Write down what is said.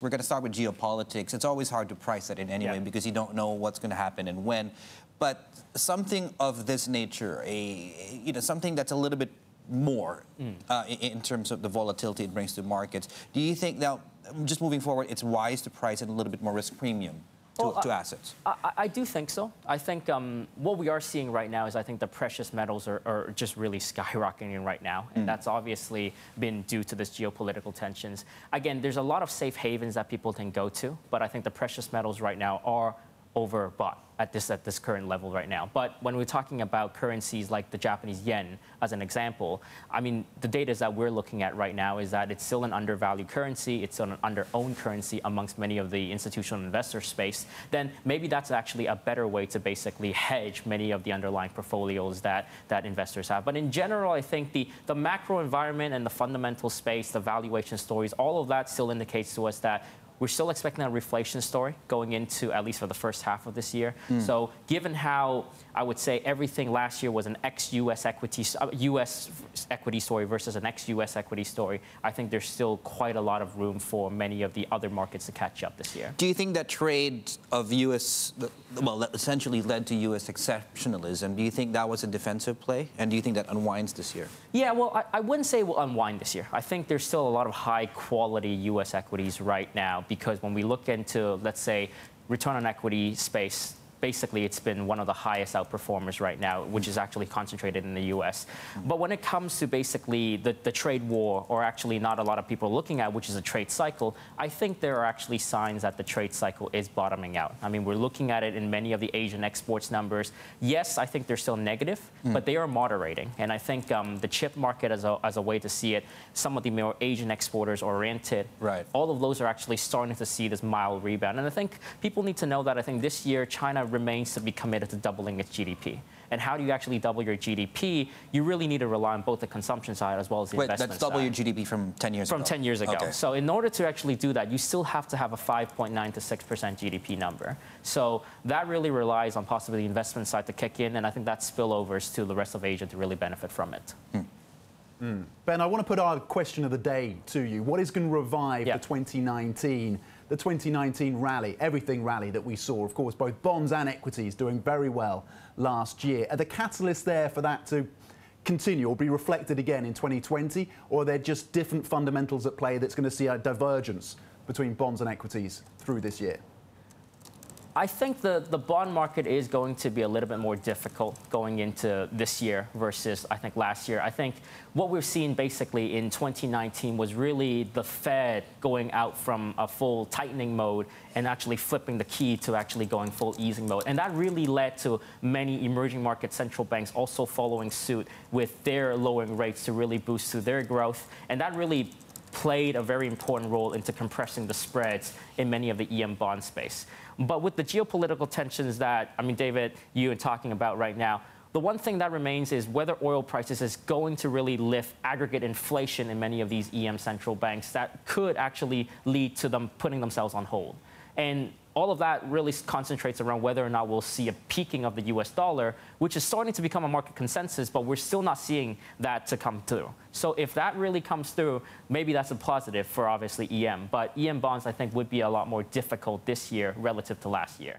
We're going to start with geopolitics. It's always hard to price that in anyway because you don't know what's going to happen and when. But something of this nature, something that's a little bit more in terms of the volatility it brings to markets. Do you think now, just moving forward, it's wise to price in a little bit more risk premium to assets? I do think so. I think what we are seeing right now is I think the precious metals are just really skyrocketing right now. And that's obviously been due to this geopolitical tensions. Again, there's a lot of safe havens that people can go to, but I think the precious metals right now are overbought at this current level right now. But when we're talking about currencies like the Japanese yen, as an example, I mean, the data that we're looking at right now is that it's still an undervalued currency, it's still an under-owned currency amongst many of the institutional investor space. Then maybe that's actually a better way to basically hedge many of the underlying portfolios that investors have. But in general, I think the macro environment and the fundamental space, the valuation stories, all of that still indicates to us that we're still expecting a reflation story going into at least for the first half of this year. So given how I would say everything last year was an ex-US equity, US equity story versus an ex-US equity story, I think there's still quite a lot of room for many of the other markets to catch up this year. Do you think that trade of US, well, that essentially led to US exceptionalism, do you think that was a defensive play? And do you think that unwinds this year? Yeah, well, I wouldn't say it will unwind this year. I think there's still a lot of high quality US equities right now, because when we look into, let's say, return on equity space, basically it's been one of the highest outperformers right now, which is actually concentrated in the US. But when it comes to basically the trade war, or actually not a lot of people are looking at, which is a trade cycle, I think there are actually signs that the trade cycle is bottoming out. I mean, we're looking at it in many of the Asian exports numbers. Yes, I think they're still negative, but they are moderating. And I think the chip market as a way to see it, some of the more Asian exporters oriented, all of those are actually starting to see this mild rebound. And I think people need to know that I think this year, China remains to be committed to doubling its GDP. And how do you actually double your GDP? You really need to rely on both the consumption side as well as the investment side. That's double your GDP from 10 years ago? From 10 years ago. Okay. So in order to actually do that, you still have to have a 5.9 to 6% GDP number. So that really relies on possibly the investment side to kick in, and I think that spillovers to the rest of Asia to really benefit from it. Ben, I want to put our question of the day to you. What is going to revive the 2019 rally, everything rally that we saw? Of course, both bonds and equities doing very well last year. Are the catalysts there for that to continue or be reflected again in 2020? Or are there just different fundamentals at play that's going to see a divergence between bonds and equities through this year? I think the bond market is going to be a little bit more difficult going into this year versus, I think, last year. I think what we've seen basically in 2019 was really the Fed going out from a full tightening mode and actually flipping the key to actually going full easing mode. And that really led to many emerging market central banks also following suit with their lowering rates to really boost to their growth. And that really played a very important role into compressing the spreads in many of the EM bond space. But with the geopolitical tensions that, I mean, David, you are talking about right now, the one thing that remains is whether oil prices is going to really lift aggregate inflation in many of these EM central banks that could actually lead to them putting themselves on hold. And all of that really concentrates around whether or not we'll see a peaking of the US dollar, which is starting to become a market consensus, but we're still not seeing that to come through. So if that really comes through, maybe that's a positive for obviously EM. But EM bonds, I think, would be a lot more difficult this year relative to last year.